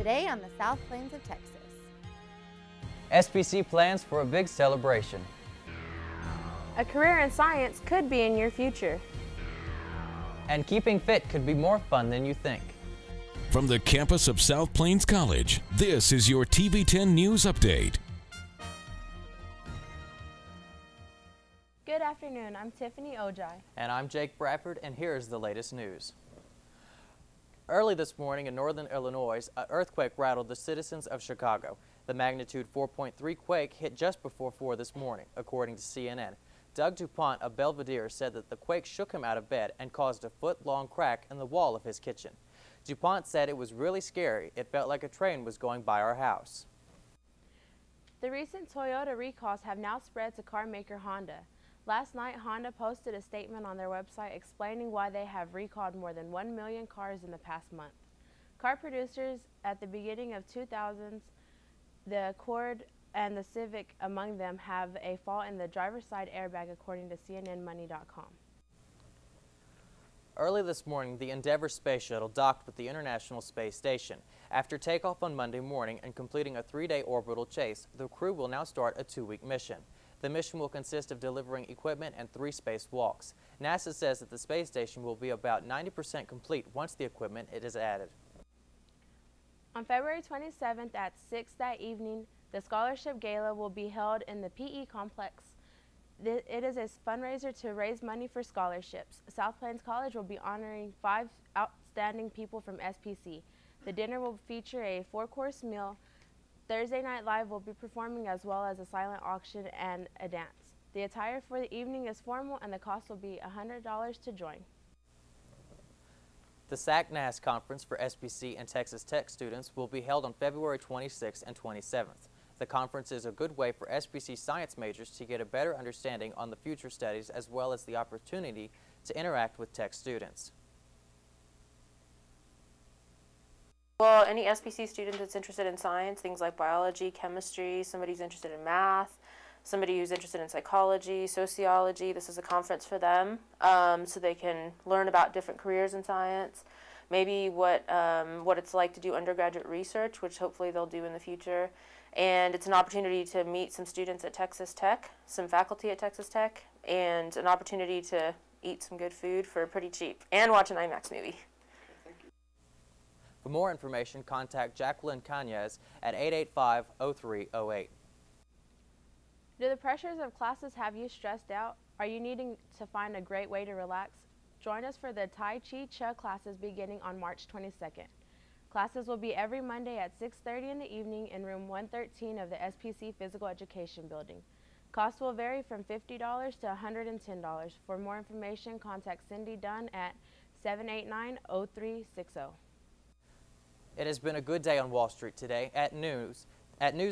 today on the South Plains of Texas. SPC plans for a big celebration. A career in science could be in your future. And keeping fit could be more fun than you think. From the campus of South Plains College, this is your TV10 News Update. Good afternoon, I'm Tiffany Ojai. And I'm Jake Bradford, and here's the latest news. Early this morning in northern Illinois, an earthquake rattled the citizens of Chicago. The magnitude 4.3 quake hit just before 4 this morning, according to CNN. Doug DuPont of Belvedere said that the quake shook him out of bed and caused a foot-long crack in the wall of his kitchen. DuPont said it was really scary. It felt like a train was going by our house. The recent Toyota recalls have now spread to car maker Honda. Last night, Honda posted a statement on their website explaining why they have recalled more than 1 million cars in the past month. Car producers at the beginning of 2000s, the Accord and the Civic among them, have a fault in the driver's side airbag, according to CNNmoney.com. Early this morning, the Endeavour space shuttle docked with the International Space Station. After takeoff on Monday morning and completing a 3-day orbital chase, the crew will now start a 2-week mission. The mission will consist of delivering equipment and 3 spacewalks. NASA says that the space station will be about 90% complete once the equipment is added. On February 27th at 6 that evening, the Scholarship Gala will be held in the PE Complex. It is a fundraiser to raise money for scholarships. South Plains College will be honoring 5 outstanding people from SPC. The dinner will feature a 4-course meal. Thursday Night Live will be performing, as well as a silent auction and a dance. The attire for the evening is formal and the cost will be $100 to join. The SAC-NAS conference for SPC and Texas Tech students will be held on February 26th and 27th. The conference is a good way for SPC science majors to get a better understanding on the future studies, as well as the opportunity to interact with Tech students. Well, any SPC student that's interested in science, things like biology, chemistry, somebody who's interested in math, somebody who's interested in psychology, sociology, this is a conference for them, so they can learn about different careers in science, maybe what it's like to do undergraduate research, which hopefully they'll do in the future. And it's an opportunity to meet some students at Texas Tech, some faculty at Texas Tech, and an opportunity to eat some good food for pretty cheap and watch an IMAX movie. For more information, contact Jacqueline Cañez at 885-0308. Do the pressures of classes have you stressed out? Are you needing to find a great way to relax? Join us for the Tai Chi Cha classes beginning on March 22nd. Classes will be every Monday at 6:30 in the evening in room 113 of the SPC Physical Education Building. Costs will vary from $50 to $110. For more information, contact Cindy Dunn at 789-0360. It has been a good day on Wall Street today. At news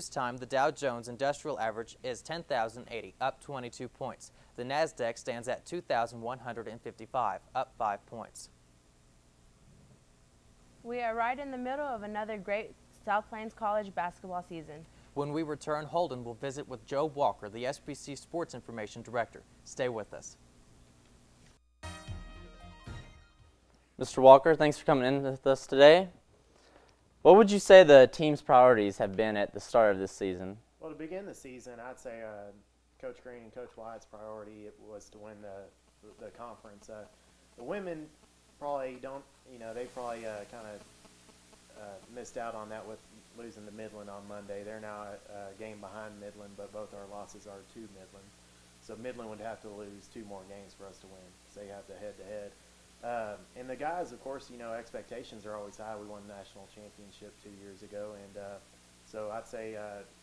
time, the Dow Jones Industrial Average is 10,080, up 22 points. The NASDAQ stands at 2,155, up 5 points. We are right in the middle of another great South Plains College basketball season. When we return, Holden will visit with Joe Walker, the SPC Sports Information Director. Stay with us. Mr. Walker, thanks for coming in with us today. What would you say the team's priorities have been at the start of this season? Well, to begin the season, I'd say Coach Green and Coach Wyatt's priority was to win the conference. The women probably don't, they probably kind of missed out on that with losing to Midland on Monday. They're now a game behind Midland, but both our losses are to Midland. So Midland would have to lose 2 more games for us to win. So you have the head-to-head. And the guys, of course, expectations are always high. We won the national championship 2 years ago, and so I'd say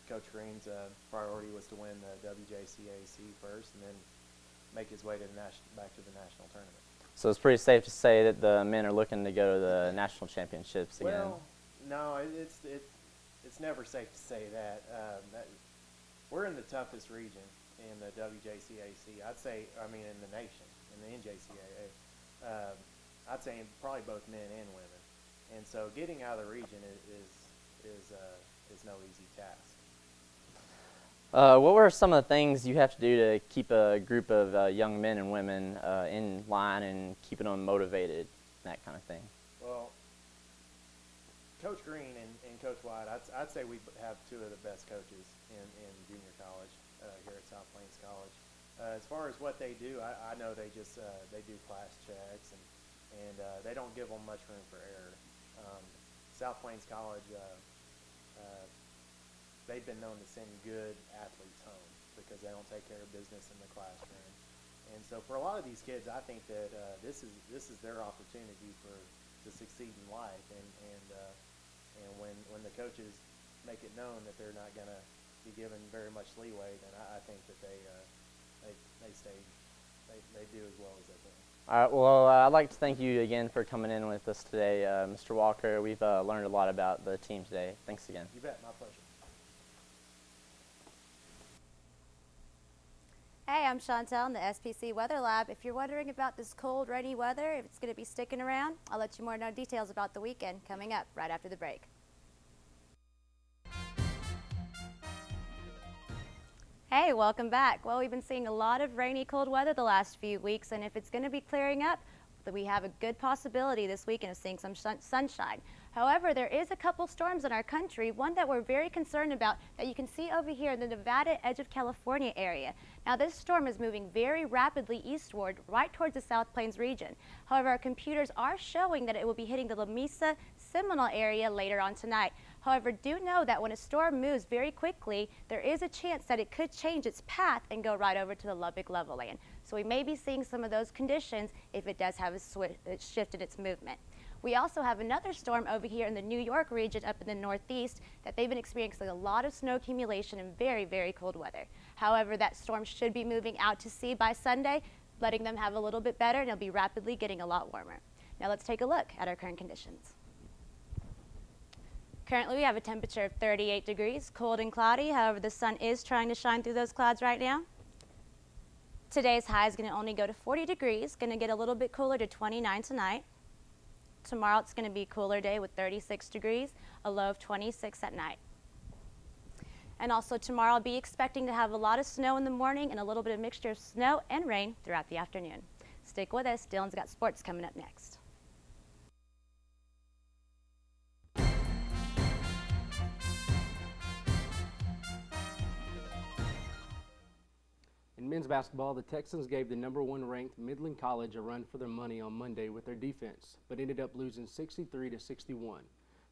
Coach Green's priority was to win the WJCAC first, and then make his way to back to the national tournament. So it's pretty safe to say that the men are looking to go to the national championships again. Well, no, it's never safe to say that. We're in the toughest region in the WJCAC. I'd say, in the nation, in the NJCAA. I'd say probably both men and women, and so getting out of the region is no easy task. What were some of the things you have to do to keep a group of young men and women in line and keeping them motivated, that kind of thing? Well, Coach Green and Coach White, I'd say we have two of the best coaches in junior college here at South Plains College. As far as what they do, I know they just they do class checks and they don't give them much room for error. South Plains College, they've been known to send good athletes home because they don't take care of business in the classroom. And so for a lot of these kids, I think that this is their opportunity to succeed in life. And when the coaches make it known that they're not going to be given very much leeway, then I think that they do as well as they can. All right, well, I'd like to thank you again for coming in with us today, Mr. Walker. We've learned a lot about the team today. Thanks again. You bet, my pleasure. Hey, I'm Chantel in the SPC Weather Lab. If you're wondering about this cold, rainy weather, if it's going to be sticking around, I'll let you more know details about the weekend coming up right after the break. Hey, welcome back. Well, we've been seeing a lot of rainy, cold weather the last few weeks, and if it's going to be clearing up, we have a good possibility this weekend of seeing some sunshine. However, there is a couple storms in our country, one that we're very concerned about that you can see over here in the Nevada edge of California area. Now, this storm is moving very rapidly eastward right towards the South Plains region. However, our computers are showing that it will be hitting the La Mesa Seminole area later on tonight. However, do know that when a storm moves very quickly, there is a chance that it could change its path and go right over to the Lubbock Levelland. So we may be seeing some of those conditions if it does have a shift in its movement. We also have another storm over here in the New York region up in the northeast that they've been experiencing a lot of snow accumulation and very, very cold weather. However, that storm should be moving out to sea by Sunday, letting them have a little bit better, and it'll be rapidly getting a lot warmer. Now let's take a look at our current conditions. Currently, we have a temperature of 38 degrees, cold and cloudy. However, the sun is trying to shine through those clouds right now. Today's high is going to only go to 40 degrees, going to get a little bit cooler to 29 tonight. Tomorrow, it's going to be a cooler day with 36 degrees, a low of 26 at night. And also tomorrow, I'll be expecting to have a lot of snow in the morning and a little bit of mixture of snow and rain throughout the afternoon. Stick with us. Dylan's got sports coming up next. In men's basketball, the Texans gave the #1 ranked Midland College a run for their money on Monday with their defense, but ended up losing 63-61.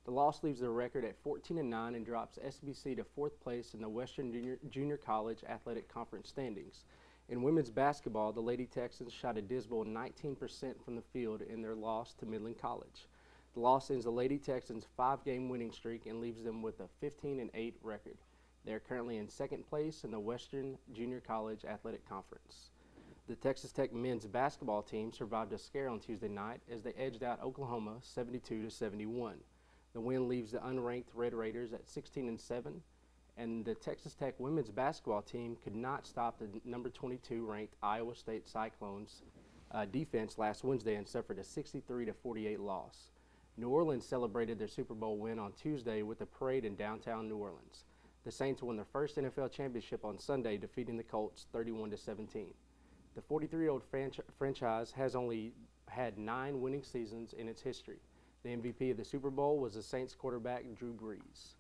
The loss leaves their record at 14-9 and drops SBC to 4th place in the Western Junior College Athletic Conference standings. In women's basketball, the Lady Texans shot a dismal 19% from the field in their loss to Midland College. The loss ends the Lady Texans' 5-game winning streak and leaves them with a 15-8 record. They are currently in 2nd place in the Western Junior College Athletic Conference. The Texas Tech men's basketball team survived a scare on Tuesday night as they edged out Oklahoma 72-71. The win leaves the unranked Red Raiders at 16-7, and the Texas Tech women's basketball team could not stop the number 22 ranked Iowa State Cyclones defense last Wednesday and suffered a 63-48 loss. New Orleans celebrated their Super Bowl win on Tuesday with a parade in downtown New Orleans. The Saints won their first NFL championship on Sunday, defeating the Colts 31-17. The 43-year-old franchise has only had 9 winning seasons in its history. The MVP of the Super Bowl was the Saints quarterback Drew Brees.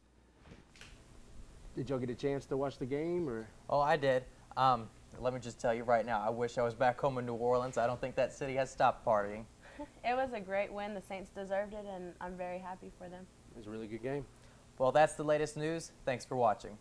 Did y'all get a chance to watch the game? Or? Oh, I did. Let me just tell you right now, I wish I was back home in New Orleans. I don't think that city has stopped partying. It was a great win. The Saints deserved it, and I'm very happy for them. It was a really good game. Well, that's the latest news. Thanks for watching.